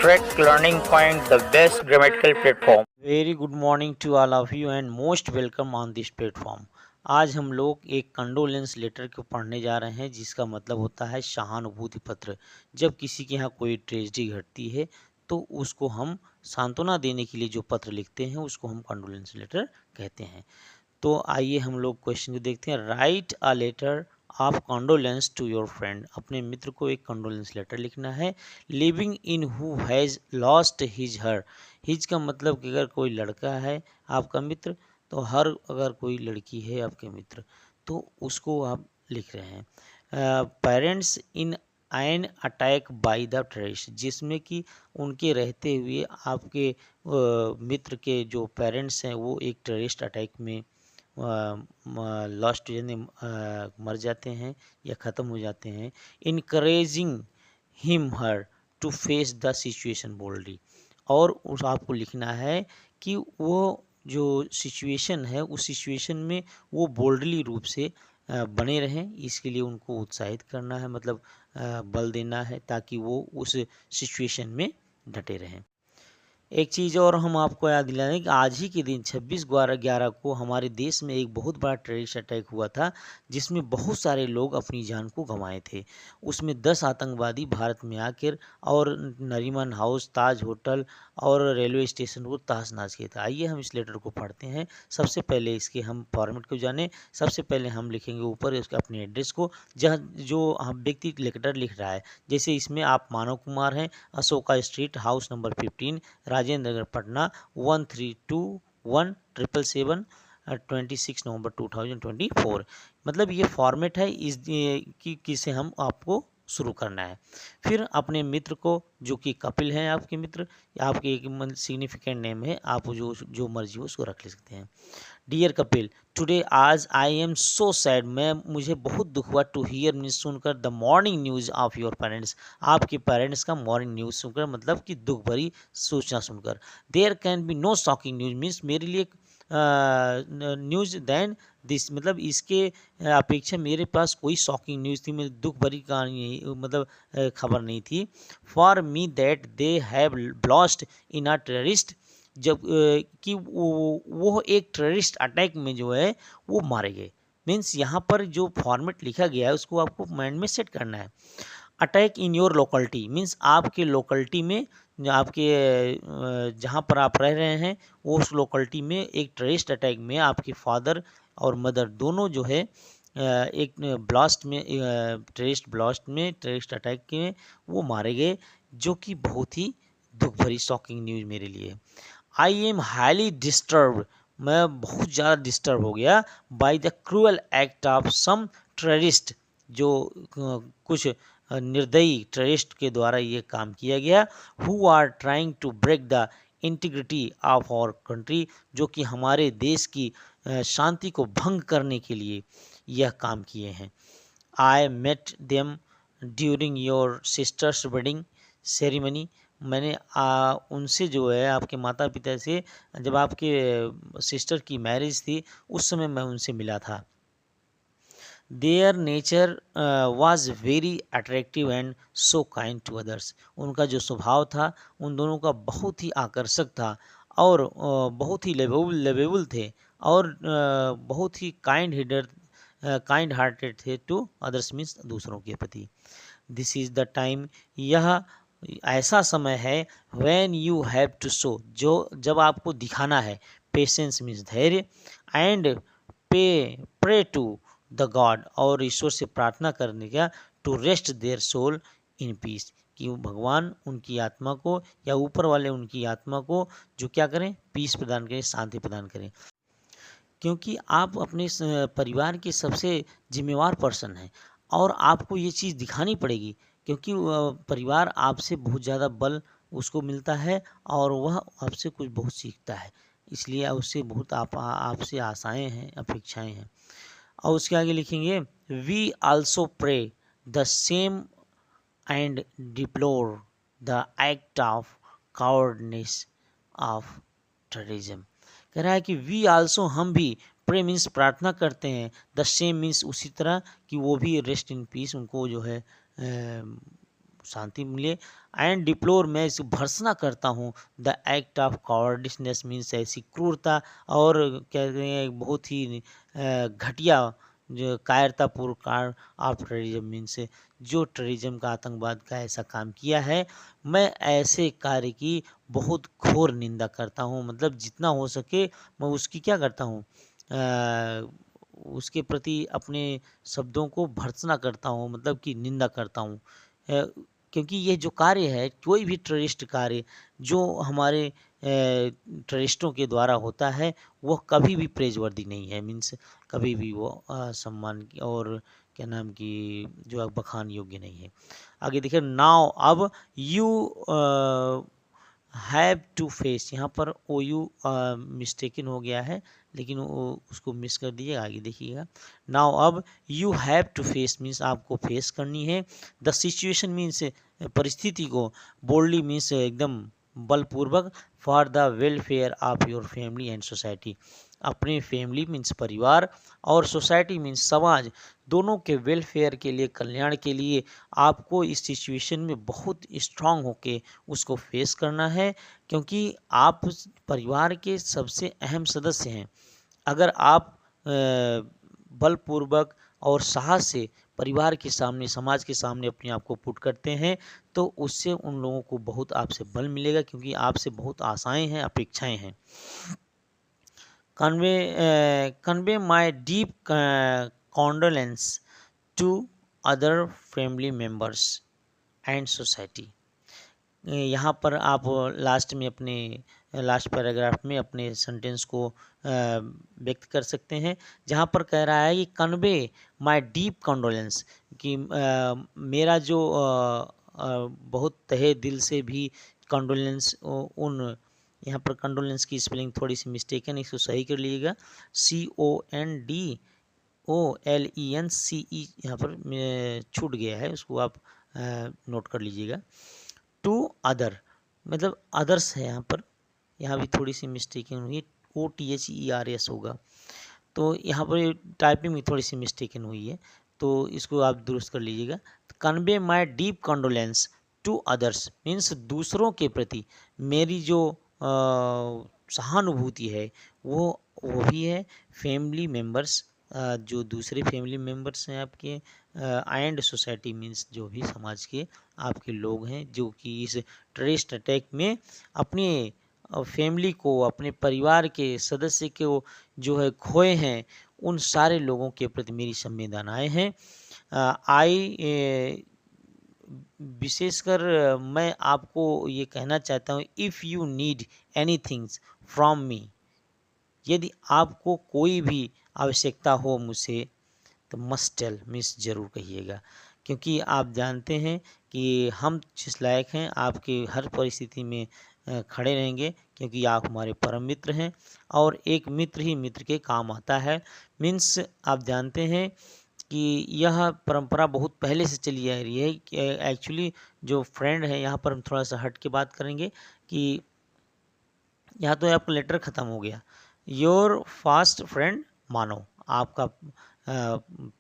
Correct Learning Point, the best grammatical platform. Very good morning to all of you and most welcome on this platform. आज हम लोग एक condolence letter को पढ़ने जा रहे हैं, जिसका मतलब होता है सहानुभूति पत्र। जब किसी के यहाँ कोई ट्रेजेडी घटती है तो उसको हम सांत्वना देने के लिए जो पत्र लिखते हैं उसको हम कंडोलेंस लेटर कहते हैं। तो आइए हम लोग क्वेश्चन को देखते हैं। Write a letter of condolence to your friend. अपने मित्र को एक कंडोलेंस लेटर लिखना है। Living in who has lost his her. His का मतलब कि अगर कोई लड़का है आपका मित्र, तो हर अगर कोई लड़की है आपके मित्र, तो उसको आप लिख रहे हैं। Parents in an attack by the terrorist, जिसमें कि उनके रहते हुए आपके मित्र के जो पेरेंट्स हैं वो एक टेररिस्ट अटैक में लॉस्ट यानी मर जाते हैं या ख़त्म हो जाते हैं। Encouraging him her to face the situation boldly. और उस आपको लिखना है कि वो जो सिचुएशन है उस सिचुएशन में वो बोल्डली रूप से बने रहें, इसके लिए उनको उत्साहित करना है, मतलब बल देना है ताकि वो उस सिचुएशन में डटे रहें। एक चीज़ और हम आपको याद दिला दें कि आज ही के दिन 26/11 को हमारे देश में एक बहुत बड़ा टेररिस्ट अटैक हुआ था, जिसमें बहुत सारे लोग अपनी जान को गंवाए थे। उसमें 10 आतंकवादी भारत में आकर और नरीमन हाउस, ताज होटल और रेलवे स्टेशन को तहस-नहस किया था। आइए हम इस लेटर को पढ़ते हैं। सबसे पहले इसके हम फॉर्मेट को जानें। सबसे पहले हम लिखेंगे ऊपर उसके अपने एड्रेस को, जहाँ जो हम व्यक्ति लेटर लिख रहा है। जैसे इसमें आप मानव कुमार हैं, Ashoka street, house number 15, Rajendra Nagar, Patna 132177, 26 नवंबर 2024। मतलब ये फॉर्मेट है इस की किसे हम आपको शुरू करना है। फिर अपने मित्र को, जो कि कपिल हैं आपके मित्र, आपके एक सिग्निफिकेंट नेम है, आप जो जो मर्जी हो उसको रख ले सकते हैं। डियर कपिल, टुडे आज आई एम सो सैड। मुझे बहुत दुख हुआ टू हियर मीन्स सुनकर the mourning news of your parents. आपके पेरेंट्स का मॉर्निंग न्यूज़ सुनकर, मतलब कि दुख भरी सूचना सुनकर। There can be no shocking news means मेरे लिए न्यूज़ दैन दिस, मतलब इसके अपेक्षा मेरे पास कोई शॉकिंग न्यूज़ थी, मेरी दुख भरी कहानी नहीं, मतलब खबर नहीं थी। For me that they have lost in a terrorist, जब कि वो एक टेररिस्ट अटैक में जो है वो मारे गए। मीन्स यहाँ पर जो फॉर्मेट लिखा गया है उसको आपको माइंड में सेट करना है। Attack in your locality means आपके लोकेलिटी में, आपके जहाँ पर आप रह रहे हैं उस लोकेलिटी में एक टेररिस्ट अटैक में आपके फादर और मदर दोनों जो है एक ब्लास्ट में, टेररिस्ट अटैक में वो मारे गए, जो कि बहुत ही दुख भरी शॉकिंग न्यूज़ मेरे लिए। आई एम हाईली डिस्टर्ब, मैं बहुत ज़्यादा डिस्टर्ब हो गया by the cruel act of some terrorist, जो कुछ निर्दयी टेररिस्ट के द्वारा ये काम किया गया। Who are trying to break the integrity of our country, जो कि हमारे देश की शांति को भंग करने के लिए यह काम किए हैं। I met them during your sister's wedding ceremony, मैंने उनसे जो है आपके माता पिता से जब आपके सिस्टर की मैरिज थी उस समय मैं उनसे मिला था। Their nature was very attractive and so kind to others, उनका जो स्वभाव था उन दोनों का बहुत ही आकर्षक था और बहुत ही लेवेबल थे और बहुत ही काइंड हार्टेड थे टू अदर्स मीन्स दूसरों के प्रति। दिस इज़ द टाइम, यह ऐसा समय है when you have to show, जो जब आपको दिखाना है, पेशेंस मीन्स धैर्य, and pay pray to the God, और ईश्वर से प्रार्थना करने का, to rest their soul in peace, कि भगवान उनकी आत्मा को या ऊपर वाले उनकी आत्मा को जो क्या करें, पीस प्रदान करें, शांति प्रदान करें। क्योंकि आप अपने परिवार के सबसे जिम्मेवार पर्सन हैं और आपको ये चीज़ दिखानी पड़ेगी, क्योंकि परिवार आपसे बहुत ज़्यादा बल उसको मिलता है और वह आपसे कुछ बहुत सीखता है, इसलिए उससे बहुत आपसे आशाएं हैं, अपेक्षाएं हैं। और उसके आगे लिखेंगे, we also pray the same and deplore the act of cowardness of terrorism. कह रहा है कि वी आल्सो, हम भी, प्रे मीन्स प्रार्थना करते हैं, द सेम मीन्स उसी तरह कि वो भी रेस्ट इन पीस, उनको जो है शांति मिले। एंड डिप्लोर, मैं इसे भर्त्सना करता हूँ, द एक्ट ऑफ कॉवर्डियसनेस मीन्स ऐसी क्रूरता और कहते हैं बहुत ही घटिया जो कायरतापूर्ण कार्य ऑफ टेररिज्म मीन्स जो टेररिज्म का आतंकवाद का ऐसा काम किया है, मैं ऐसे कार्य की बहुत घोर निंदा करता हूँ। मतलब जितना हो सके मैं उसकी क्या करता हूँ, उसके प्रति अपने शब्दों को भर्त्सना करता हूँ, मतलब कि निंदा करता हूँ। क्योंकि ये जो कार्य है, कोई भी टेररिस्ट कार्य जो हमारे टेररिस्टों के द्वारा होता है, वो कभी भी प्रेजवर्दी नहीं है। मीन्स कभी भी वो सम्मान और क्या नाम की जो है बखान योग्य नहीं है। आगे देखिए, नाउ अब यू हैव टू फेस, यहाँ पर ओ यू मिस्टेकन हो गया है, लेकिन उसको मिस कर दीजिए, आगे देखिएगा। नाउ अब you have to face means आपको फेस करनी है, द सिचुएशन मीन्स परिस्थिति को, बोल्डली मीन्स एकदम बलपूर्वक, for the welfare of your family and society, अपने फैमिली मीन्स परिवार और सोसाइटी मीन्स समाज, दोनों के वेलफेयर के लिए, कल्याण के लिए आपको इस सिचुएशन में बहुत स्ट्रांग होके उसको फेस करना है। क्योंकि आप परिवार के सबसे अहम सदस्य हैं। अगर आप बलपूर्वक और साहस से परिवार के सामने, समाज के सामने अपने आप को पुट करते हैं, तो उससे उन लोगों को बहुत आपसे बल मिलेगा, क्योंकि आपसे बहुत आशाएं हैं, अपेक्षाएं हैं। Convey my deep condolence to other family members and society. यहाँ पर आप लास्ट में अपने लास्ट पैराग्राफ में अपने सेंटेंस को व्यक्त कर सकते हैं, जहाँ पर कह रहा है कि कन्वे माय डीप कंडोलेंस, कि मेरा जो बहुत तहे दिल से भी कंडोलेंस उन, यहाँ पर कंडोलेंस की स्पेलिंग थोड़ी सी मिस्टेक है, इसको सही कर लीजिएगा, CONDOLENCE यहाँ पर छूट गया है, उसको आप नोट कर लीजिएगा। टू अदर मतलब अदर्स है, यहाँ भी थोड़ी सी मिस्टेकिंग हुई, OTHERS होगा, तो यहाँ पर टाइपिंग में थोड़ी सी मिस्टेकिंग हुई है, तो इसको आप दुरुस्त कर लीजिएगा। Convey my deep condolence to others means दूसरों के प्रति मेरी जो सहानुभूति है वो भी है, फैमिली मेम्बर्स जो दूसरे फैमिली मेम्बर्स हैं आपके, एंड सोसाइटी मीन्स जो भी समाज के आपके लोग हैं जो कि इस टेररिस्ट अटैक में अपने फैमिली को, अपने परिवार के सदस्य को जो है खोए हैं, उन सारे लोगों के प्रति मेरी संवेदनाएं हैं। विशेषकर मैं आपको ये कहना चाहता हूँ, if you need anythings from me, यदि आपको कोई भी आवश्यकता हो मुझसे, तो मस्ट टेल मीन्स ज़रूर कहिएगा, क्योंकि आप जानते हैं कि हम जिस लायक हैं आपके हर परिस्थिति में खड़े रहेंगे, क्योंकि आप हमारे परम मित्र हैं, और एक मित्र ही मित्र के काम आता है। मीन्स आप जानते हैं कि यह परंपरा बहुत पहले से चली आ रही है कि एक्चुअली जो फ्रेंड है, यहाँ पर हम थोड़ा सा हट के बात करेंगे कि यहाँ तो आपका लेटर ख़त्म हो गया, योर फास्ट फ्रेंड मानो, आपका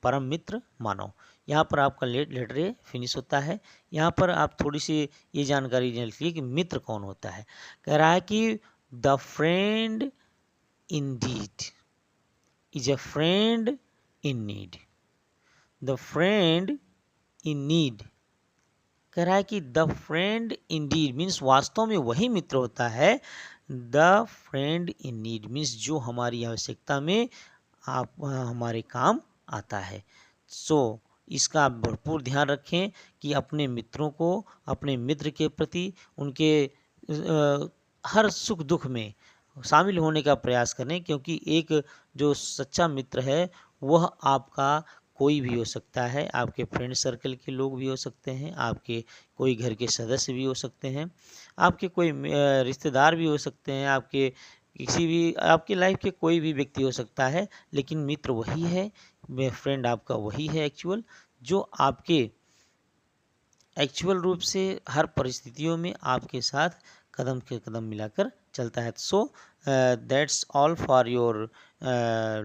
परम मित्र मानो, यहाँ पर आपका लेटर फिनिश होता है। यहाँ पर आप थोड़ी सी ये जानकारी जान लीजिए कि मित्र कौन होता है। कह रहा है कि the friend in deed is a friend in need, the friend in need, कह रहा है कि the friend in deed means वास्तव में वही मित्र होता है, the friend in need means जो हमारी आवश्यकता में आप हमारे काम आता है। सो इसका आप भरपूर ध्यान रखें कि अपने मित्रों को, अपने मित्र के प्रति उनके हर सुख दुख में शामिल होने का प्रयास करें, क्योंकि एक जो सच्चा मित्र है वह आपका कोई भी हो सकता है, आपके फ्रेंड सर्कल के लोग भी हो सकते हैं, आपके कोई घर के सदस्य भी हो सकते हैं, आपके कोई रिश्तेदार भी हो सकते हैं, आपके किसी भी आपकी लाइफ के कोई भी व्यक्ति हो सकता है, लेकिन मित्र वही है, फ्रेंड आपका वही है एक्चुअल, जो आपके एक्चुअल रूप से हर परिस्थितियों में आपके साथ कदम के कदम मिलाकर चलता है। So that's all for your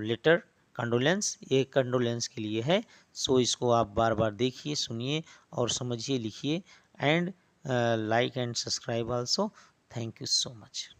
letter condolence, ये कंडोलेंस के लिए है। सो इसको आप बार बार देखिए, सुनिए और समझिए, लिखिए। and like and subscribe also. Thank you so much.